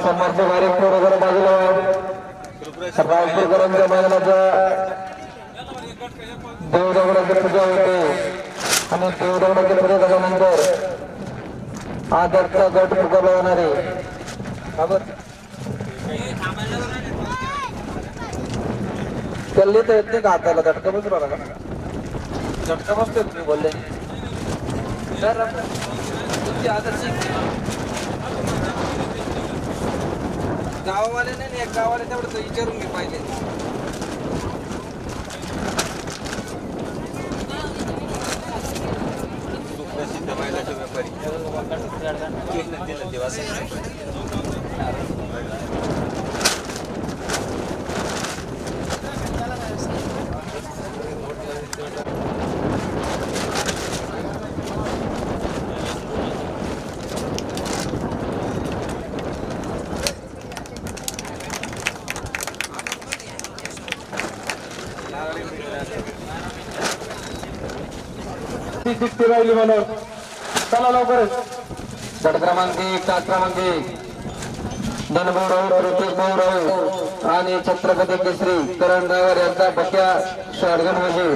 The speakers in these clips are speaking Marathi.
समर्थ बारीक थोडं बाजूला रायपूरकरांच्या मैदानाच्या देवदगडाची पूजा होते आणि देवदगडाची पूजा झाल्यानंतर आदरचा गट पुकारला जाणार आहे. कल्ली तर येत नाही का हाताला झटका बसू राहिला का? झटका बसतोय तुम्ही बोलले तुमची आदर्श गावावाले नाही एक गावाला तेवढं विचारून घे पाहिजे. सुप्रसिद्ध महिलाचे व्यापारी राहिली म्हणून चला लवकरच. गट क्रमांक 1 तास क्रमांक 1 धनभाऊ ऋतिक भाऊ आणि छत्रपती केसरी करण ड्रायव्हर यांचा बक्या शॉटगन वजीर.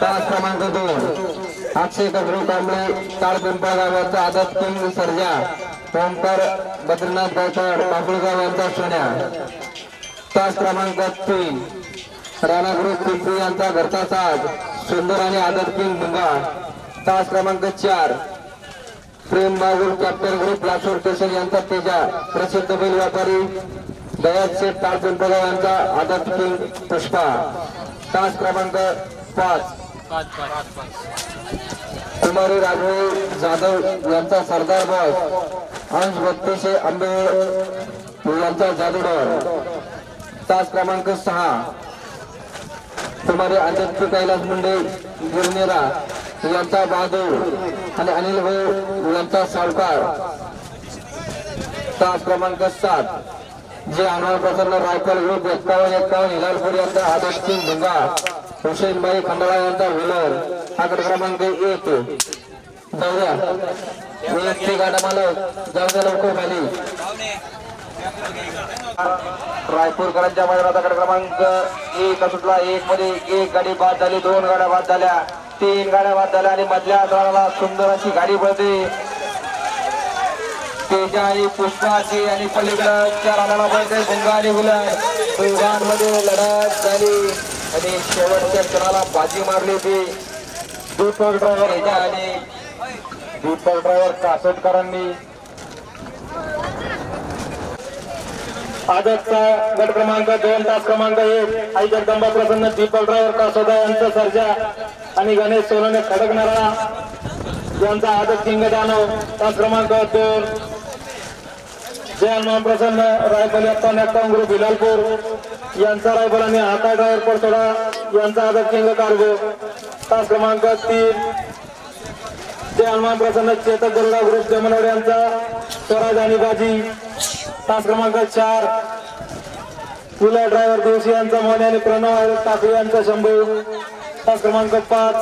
तास क्रमांक 2 अक्षय कबरू कांबळे ताळपिंपळ गावाचा आदत किंग सर्जा ओंकार बद्रीनाथ गायकवाड पाकुळगाव यांचा सोन्या. तास क्रमांक 3 राणा ग्रुप पिंपरी यांचा घरचा साज सुंदर आणि आदत किंग भुंगा. तास क्रमांक 4 Prem Bagul captain group Lasur station यांचा तेजा प्रसिद्ध बैल व्यापारी दयाद शेठ ताळपिंपळगाव यांचा आदत किंग पुष्पा. तास क्रमांक 5 कुमारी राघव जाधव यांचा सरदार बॉस अंश 32 आंबे यांचा जादूडॉर. तास क्रमांक 6 कुमारी आदित्य कैलास मुंडे गिरनेरा यांचा बहादूर आणि अनिल भाऊ यांचा सावकार. तास क्रमांक 7 जे हनुमान प्रसन्न रायफल ग्रुप 51 हिलालपूर यांचा आदत सिंग भुंगा हुसेनबाई खंडाळा यांचा व्हीलर. हा गट क्रमांक 1 जाऊया गाडा मला जाऊ द्या लवकर खाली. रायपूरकरांच्या मैदानाचा गट क्रमांक 1 सुटला. 1 मध्ये 1 गाडी बाद झाली, 2 गाड्या बाद झाल्या, 3 गाड्या बाद झाल्या आणि मधल्या अंतराला सुंदर अशी गाडी पळते तेजा आणि पुष्पाची आणि पलीकडे 4 आणाला पळते भुंगा आणि हुलर. दोघांमध्ये लढत झाली आणि शेवटच्या क्षणाला बाजी मारली होती दीपक ड्रायव्हर ह्याच्या आणि दीपक ड्रायव्हर कासटकरांनी. आजचा गट क्रमांक 2 तास क्रमांक 1 आई जगदंबा प्रसन्न दीपक ड्रायव्हर कासोदा यांचा सर्जा आणि गणेश सोनवणे खडकनारा यांचा आदत किंग दानव. तास क्रमांक 2 जय हनुमान प्रसन्न रायफल अप्पा ग्रुप हिलालपूर यांचा रायफल आणि हाता ड्रायव्हर परतोडा यांचा आदत किंग कार्गो. तास क्रमांक 3 जय हनुमान प्रसन्न चेतक गरुडा ग्रुप जमनवाड यांचा स्वराज आणि बाजी. तास क्रमांक 4 पुला ड्रायव्हर दिवशी यांचा मोने आणि प्रणव टाकळी यांचा शंभू. तास क्रमांक 5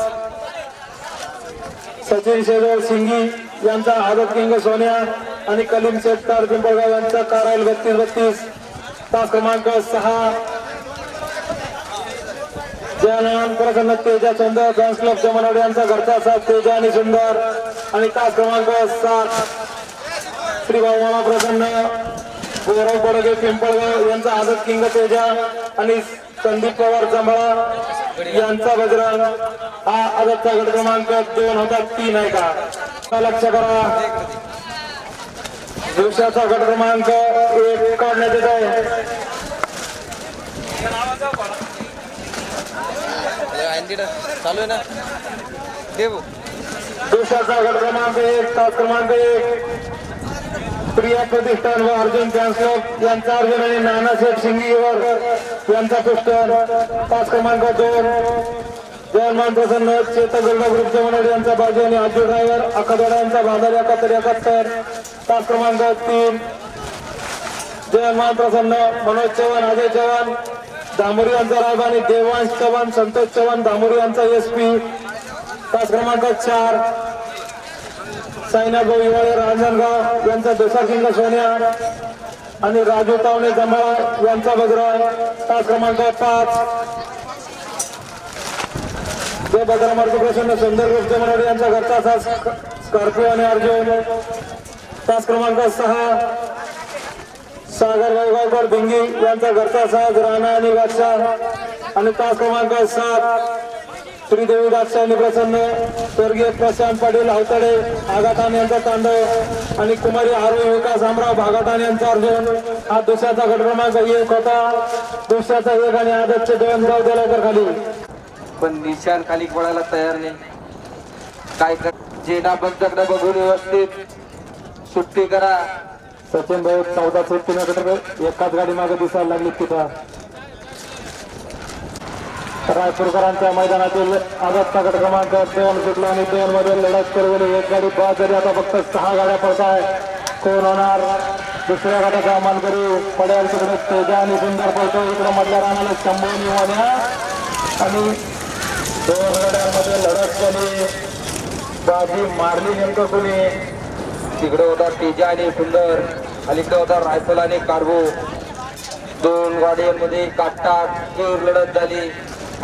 सचिन शेजवळ सिंगी यांचा आदत किंग सोन्या आणि कलीम शेठ ताळपिंपळगाव यांचा कारायल 32-32. तास क्रमांक 6 जयनान प्रसन्न तेजा सुंदर फॅन्स क्लब जमनवाड यांचा घरचा साथ तेजा आणि सुंदर. आणि तास क्रमांक 7 श्री भाऊ मामा प्रसन्न गौरव बडगे पिंपळगाव यांचा आदत किंग तेजा आणि संदीप पवार जांभळा यांचा बजरंग. हा आदतचा गट क्रमांक 2 होता. 3 आहे का लक्ष करा. दिवसाचा गट क्रमांक 1 काढण्यात येत आहे. चालू आहे ना दिवसाचा गट क्रमांक 1 तास क्रमांक 1 प्रिया प्रतिष्ठान व अर्जुन फॅन्स क्लब यांचा अर्जुन आणि नानासाहेब सिंगीवर यांचा पुष्कर. तास क्रमांक 2 जय हनुमान प्रसन्न चेतक गरुडा ग्रुप जमनवाड यांचा बाजी आणि आजू ड्रायव्हर अखादोडा यांचा बाजार 71. तास क्रमांक 3 जय हनुमान प्रसन्न मनोज चव्हाण अजय चव्हाण धामोरी यांचा राग आणि देवांश चव्हाण संतोष चव्हाण धामोरी यांचा SP. तास क्रमांक 4 साईनाथ भाऊ हिवाळे रांजणगाव यांचा दोसा किंग सोन्या आणि राजू तावणे जमाळ यांचा बजरा तास क्रमांक 5 जे बजरा मार्ग प्रसन्न सुंदर गुप्ते मनोडे यांचा घरचा सास स्कॉर्पिओ आणि अर्जुन तास क्रमांक 6 सागर गायकवाड भिंगी यांचा घरचा साज राणा आणि बादशाह आणि तास क्रमांक 7 श्रीदेवी बादशाह आणि प्रसन्न स्वर्गीय प्रशांत पाटील हौताडे आगातान यांचा तांडव आणि कुमारी आरोही विकास आमराव भागातान यांचा अर्जुन हा दुसऱ्याचा गट क्रमांक 1 होता. दुसऱ्याचा 1 आणि आदतचे 2 जाऊ द्या लवकर खाली. पण निशान खाली पडायला तयार नाही. काय कर जेना बंदकडे बघून व्यवस्थित सुट्टी करा. सचिन भाई 14 सुट्टी एकाच गाडी मागे दिसायला लागली तिथं. रायपूरकरांच्या मैदानातील आदतचा गट क्रमांक 2 सुटला आणि 2 मध्ये लढत करवली. एक गाडी बाद झाली. आता फक्त 6 गाड्या पडत आहे. कोण होणार दुसऱ्या गटाचा मानकरी पडेल तिकडे तेजा आणि सुंदर पडतो. इकडे मधल्या रानाला शंभूनी होण्या आणि 2 गाड्यांमध्ये लढत झाली. बाजी मारली नेमकं कोणी. तिकडे होता तेजा आणि सुंदर अलीकडे होता रायफल आणि कारबो. 2 गाड्यांमध्ये काटाट लढत झाली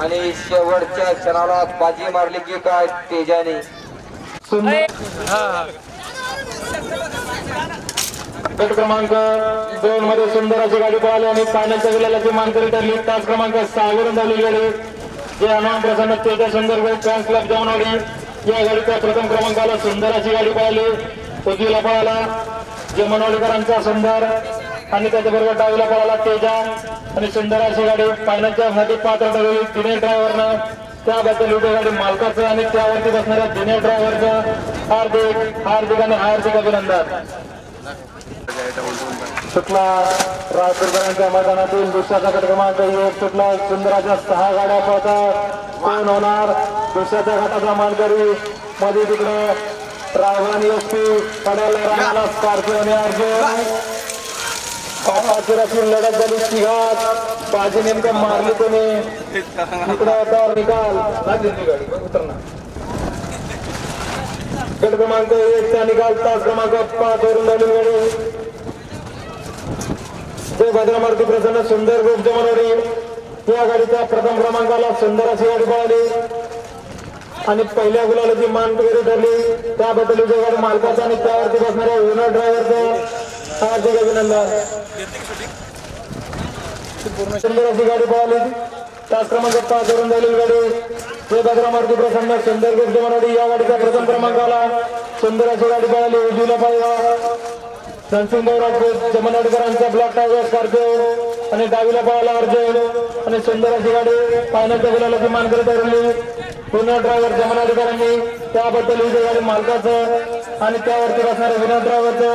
आणि शेवटच्या क्षणाला बाजी मारली की काय तेजाने. गट क्रमांक 2 मध्ये सुंदर अशी गाडी पळाली आणि फायनलच्या वेळेला मानकरी ठरली. तास क्रमांक 6 वरून झालेली गाडी जे हनुमान प्रसन्न तेजा सुंदर फॅन्स क्लब जमनवाडी या गाडीच्या प्रथम क्रमांकाला सुंदर अशी गाडी पळाली. उजवीला पळाला जमनवाडीकरांचा सुंदर आणि त्याच्याबरोबर डावीला पळाला तेजा आणि सुंदर अशी गाडी फायनलच्या साठी पात्र ठरवली दिनेश ड्रायव्हरनं. त्याबद्दल उभे गाडी मालकाचं आणि त्यावरती बसणाऱ्या दिनेश ड्रायव्हरचं हार्दिक आणि हार्दिक अभिनंदन. सुटला रायपूरकरांच्या मैदानातील दुसऱ्याचा गट क्रमांक 1 सुटला. सुंदराच्या 6 गाड्या पळतात. कोण होणार दुसऱ्याच्या गटाचा मानकरी. मध्ये तिकडे रावण एसपी पडायला राहणारा स्कॉर्पिओ आणि अर्जुन. पापाची रशी लढत झाली. तिघात बाजी नेमकं मारली त्याने. इकडे होता निकाल उतरणार. गट क्रमांक 1 चा निकाल तास क्रमांक 5 वरून झाली गाडी. ते भद्रमारुती प्रसन्न सुंदर ग्रुप जमनवाडी या गाडीच्या प्रथम क्रमांकाला सुंदर अशी गाडी पळाली आणि पहिल्या गुलालाची मानकरी ठरली. त्याबद्दल विजय गाडी मालकाचा आणि त्यावरती बसणाऱ्या विनोद ड्रायव्हरचं हार्दिक अभिनंदन. सुंदर अशी गाडी पळाली. तास क्रमांक 5 वरून झालेली गाडी ते भद्रमारुती प्रसन्न सुंदर ग्रुप जमनवाडी या गाडीच्या प्रथम क्रमांकाला सुंदर अशी गाडी पळाली. उजवीला पाहिजे रणसिंगराव जमनवाडीकरांचा ब्लॅक टायगर स्कॉर्पिओ आणि डावीला पळाला अर्जुन आणि सुंदर अशी गाडी फायनलच्या गुलालाची मानकरी ठरवली. विनोद ड्रायव्हर जमनवाडीकरांनी त्याबद्दल विजय गाडी मालकाचं आणि त्यावरती बसणाऱ्या विनोद ड्रायव्हरचं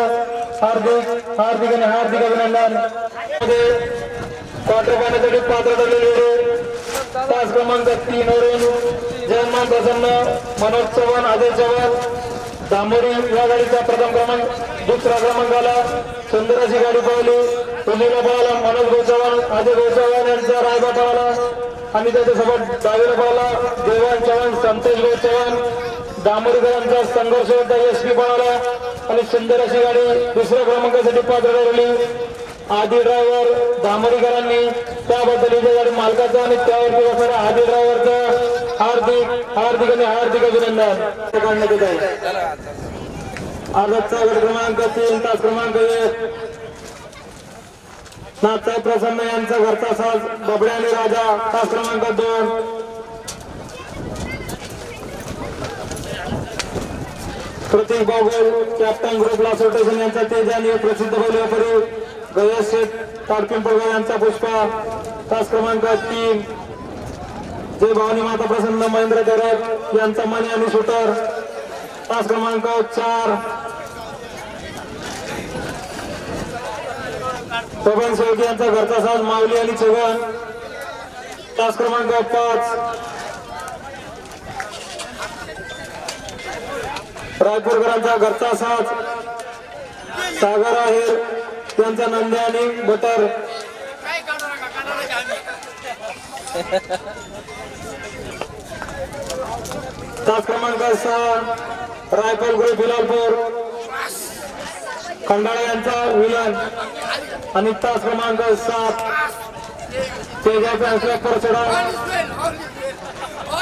हार्दिक आणि हार्दिक अभिनंदन. क्वार्टर पाहण्यासाठी पात्र ठरलेले तास क्रमांक 3 वरून जयमान प्रसन्न मनोज चव्हाण अजय चव्हाण दामोरी या गाडीचा प्रथम क्रमांक दुसऱ्या क्रमांकाला सुंदर अशी गाडी पळवली. पुण्याला पळाला मनोज गोचव्हाण अजय गोचव्हाण यांचा रायबा पळाला आणि त्याच्यासोबत डावीला पळाला देवान चव्हाण संतोष गोचव्हाण दामोरीकरांचा संघर्ष होता एसपी पळाला आणि सुंदर अशी गाडी दुसऱ्या क्रमांकासाठी पात्र ठरवली. आदी ड्रायव्हर दामोरीकरांनी त्याबद्दल विजय गाडी मालकाचा आणि त्यावरती बसणाऱ्या आदी ड्रायव्हरचं हार्दिक आणि हार्दिक अभिनंदन करण्यात येत आहे. आजचा गट क्रमांक 3 तास क्रमांक 1 नाथसाहेब प्रसन्न यांचा घरचा साज बबड्या आणि राजा तास क्रमांक 2 प्रतीक बागोल कॅप्टन ग्रुप लासोटेशन यांचा तेज आणि प्रसिद्ध बैल व्यापारी गणेश शेठ ताडपिंपळगाव यांचा पुष्पा तास क्रमांक 3 जय भवानी माता प्रसन्न महेंद्र दरत यांचा मणी आणि शूटर तास क्रमांक 4 पवन शेळके यांचा घरचा साज माऊली आणि छगन तास क्रमांक 5 रायपूरकरांचा घरचा साज सागर आहेर त्यांचा नंदी आणि बटर तास क्रमांक 6 रायफल ग्रुप हिलालपूर खंडाळा यांचा विलन आणि तास क्रमांक 7 तेजाचा परचडा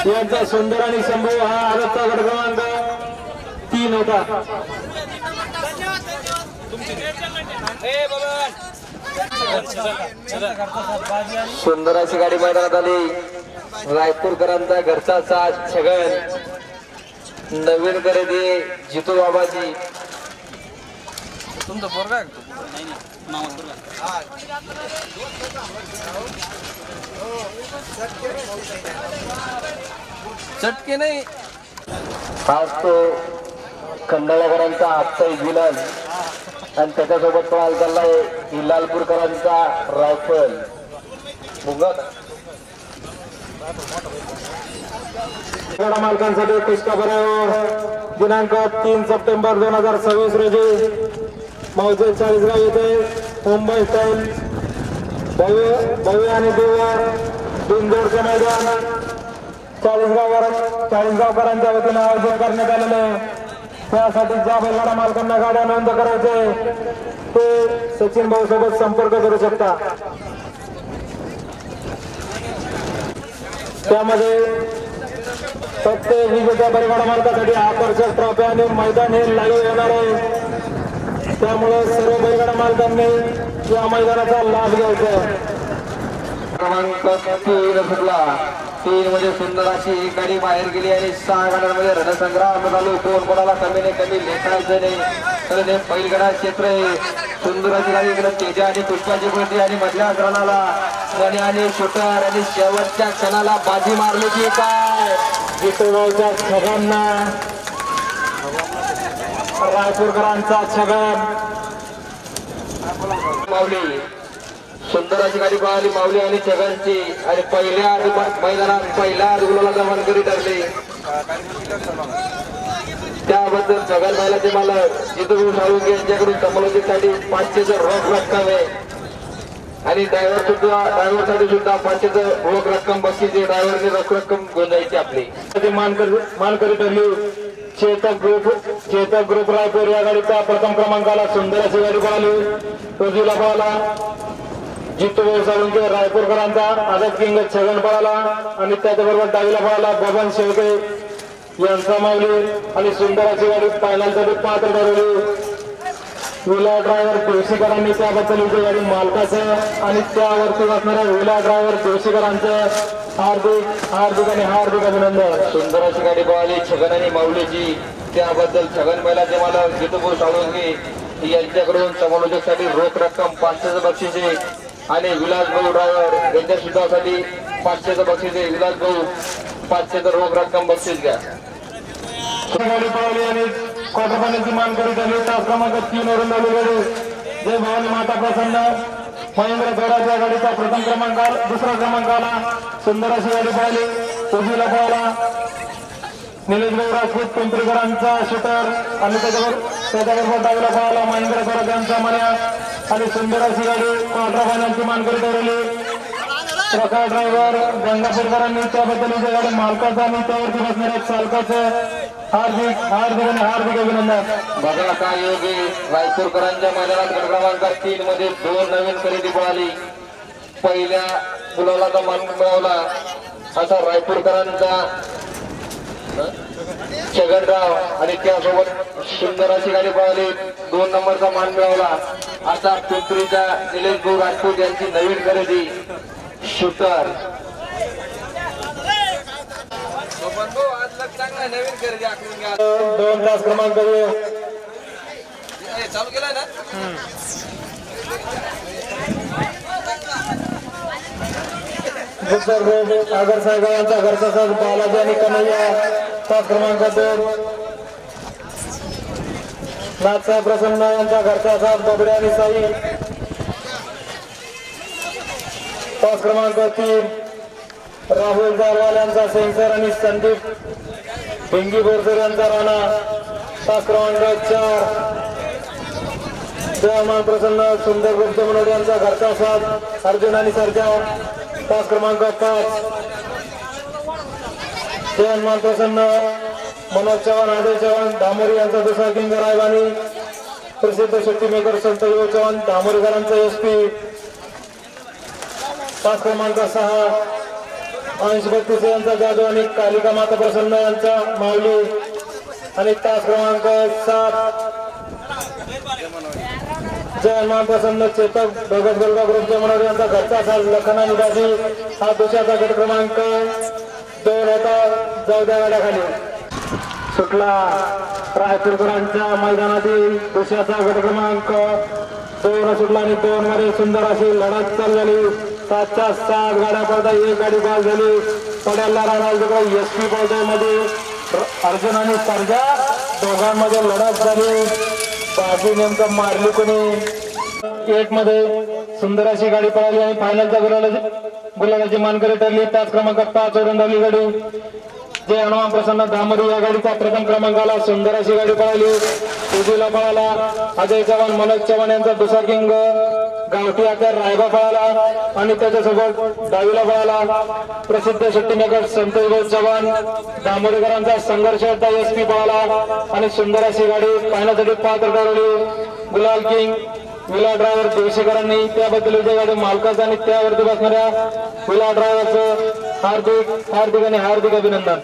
यांचा सुंदर आणि शंभू हा आजचा गट क्रमांक 3 होता. सुंदर अशी गाडी मैदानात आली. रायपूरकरांचा घरचा साथ छगन, नवीन खरेदी जितू बाबाजी. तुमचा पोरगा आहे चटके नाही. आज तो खंडाळाकरांचा आजचा विलन आणि त्याच्यासोबत पळायला चाललाय हिलालपूरकरांचा रायफल. मालकांसाठी कुस्त्या भराव दिनांक 3 सप्टेंबर 2026 रोजी मौजे चाळीसगाव येथे मुंबई स्टाईल भव्य आणि दिव्य बिनजोडचे मैदान चाळीसगावकरांच्या वतीने आयोजित करण्यात आलेले आहे. त्यासाठी ज्या बैलगाडा मालकांना गाड्या नोंद करायचे ते सचिन भाऊ सोबत संपर्क करू शकता. त्यामध्ये प्रत्येक विजेत्या बैलगाडा मालकासाठी आकर्षक ट्रॉफी आणि मैदान हे लाईव्ह येणार आहे. त्यामुळे सर्व बैलगाडा मालकांनी या मैदानाचा लाभ घ्यायचा आहे. क्रमांक 3 मध्ये सुंदर अशी एक गाडी बाहेर गेली आणि 6 गाड्यांमध्ये रणसंग्राम चालू. कोण कोणाला कमी नाही कमी लेखायचं नाही. तर हे बैलगाडा क्षेत्र आहे. सुंदर अशी गाडी इकडे तेजा आणि पुष्पाची गोष्टी आणि मधल्या क्रमाला मणी आणि शूटर आणि शेवटच्या क्षणाला बाजी मारली की काय जितूभाऊच्या छगनना रायपूरकरांचा छगन माऊली. सुंदर अशी गाडी पळाली माऊली आणि छगनची आणि पहिल्या मैदानात पहिल्या गुलाला मानकरी ठरले. त्याबद्दल छगन बैलाचे मालक जितू साळुंके यांच्याकडून समोलतीसाठी 500चं रोख रक्कम आहे आणि ड्रायव्हरसाठी सुद्धा 500चं रोख रक्कम बक्षीस. ड्रायव्हरने रोख रक्कम घेऊन जायची आपली. मानकरी ठरली चेतक ग्रुप रायपूर या गाडीचा प्रथम क्रमांकाला सुंदर अशी गाडी पळाली. रोजीला पळाला जितूभाऊ साळुंके रायपूरकरांचा आझाद किंग छगन पळाला आणि त्याच्याबरोबर डावीला पळाला बबन शेळके यांचा माऊली आणि सुंदर अशी गाडी फायनलसाठी पात्र ठरवली. विला ड्रायव्हर जोशीकरांनी त्याबद्दल ही गाडी मालकाचं आणि त्यावरती बसणाऱ्या विला ड्रायव्हर जोशीकरांचं हार्दिक अभिनंदन. सुंदर अशी गाडी पळाली छगन आणि माऊलीची. त्याबद्दल छगन बैलाचे मालक जितू साळुंके यांच्याकडून समालोचकसाठी रोख रक्कम 500चं बक्षीस आहे आणि विलास भाऊ ड्रायव्हर यांच्या सुद्धासाठी 500चं बक्षीस आहे. विलास भाऊ 500चं रोख रक्कम बक्षीस घ्या. गाडी पळवली आणि क्वार्टर फायनलची मानकरी झाली. तास क्रमांक 3 वरून झाली गाडी. जय भवानी माता प्रसन्न महेंद्र गौडाच्या गाडीचा प्रथम क्रमांकाला दुसरा क्रमांकाला सुंदर अशी गाडी पळाली. उजवीला पळाला निलेश भाऊ राजपूत पिंपरीकरांचा शूटर आणि त्याच्याबरोबर डावीला पळाला महेंद्र गौड यांचा मन्या आणि सुंदर अशी गाडी क्वार्टर फायनलची मानकरी ठरवली. प्रकाश ड्रायव्हर गंगापूरकरांनी त्याबद्दल गाडी मालकाचा आणि त्यावरती बसणाऱ्या चालकाचं हार्दिक अभिनंदन. बघा काय योगी रायपूरकरांच्या मैदानात गट क्रमांक 3 मध्ये 2 नवीन खरेदी पळाली. पहिल्या गुलालाचा मान मिळवला असा रायपूरकरांचा छगनराव आणि त्यासोबत सुंदर अशी गाडी पळाली. 2 नंबरचा मान मिळवला असा पिंपरीच्या निलेश भाऊ राजपूत यांची नवीन खरेदी शूटर. नवीन खरेदी 2 तास क्रमांक चालू केला ना. आगर साहेबांचा घरचा साज बालाजी आणि कन्हैया. तास क्रमांक 2 नाथसाहेब प्रसन्न यांचा घरचा साज बबडे आणि साई. तास क्रमांक 3 राहुल जारवाल यांचा सेन्सर आणि संदीप भिंगी बोरसर यांचा राणा. तास क्रमांक 4 जयमान प्रसन्न सुंदर गुप्त मनोड यांचा घरचा साथ अर्जुन आणि सरजाव. तास क्रमांक 5 जयमान प्रसन्न मनोज चव्हाण आदेश चव्हाण धामोरी यांचा दुसरा किंग रायवानी. प्रसिद्ध शेट्टी मेकर संत युवक चव्हाण दामोरीकरांचा एसपी 5 क्रमांक 6 अंश बत्तीस यांचा जाधव आणि कालिका माता प्रसन्न यांचा माऊली आणि तास क्रमांक 7 जयमान प्रसन्न चेतक भगत गलबा ग्रुपच्या मनोरी यांचा घरचा साज लखन आणि दाजी हा दुसऱ्याचा गट क्रमांक 2 होता. जाऊद्या गाड्याखाली सुटला रायपूरकरांच्या मैदानातील दुसऱ्याचा गट क्रमांक 2 सुटला आणि 2 मध्ये सुंदर अशी लढत चालू झाली. 7च्या 7 गाड्या पडता एक गाडी बाद झाली. पड्याला राहणार तिकडे एसपी मध्ये अर्जुन आणि सर्जा दोघांमध्ये लढत झाली. बाजी नेमकं मारली कोणी. 1 मध्ये सुंदर अशी गाडी पळाली आणि फायनलच्या गुलालाची मानकरी ठरली. 5 क्रमांक 5 वरून धावली गाडी. जय हनुमान प्रसन्न दामोरी या गाडीचा प्रथम क्रमांकाला सुंदर अशी गाडी पळाली. उजवीला पळाला अजय चव्हाण मनोज चव्हाण यांचा दुसरा किंग गावठी आकार रायबा पळाला आणि त्याच्यासोबत डावीला पळाला प्रसिद्ध शेट्टी मेकर संत युवक चव्हाण दामोरीकरांचा संघर्ष एसपी पळाला आणि सुंदर अशी गाडी पाहण्यासाठी पात्र ठरवली. गुलाल किंग विला ड्रायव्हर देवशेकरांनी त्याबद्दल विजय गाडी मालकाचा आणि त्यावरती बसणाऱ्या विला ड्रायव्हरचं हार्दिक आणि हार्दिक अभिनंदन.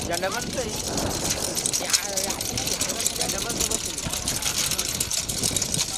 झंडा बनतोय.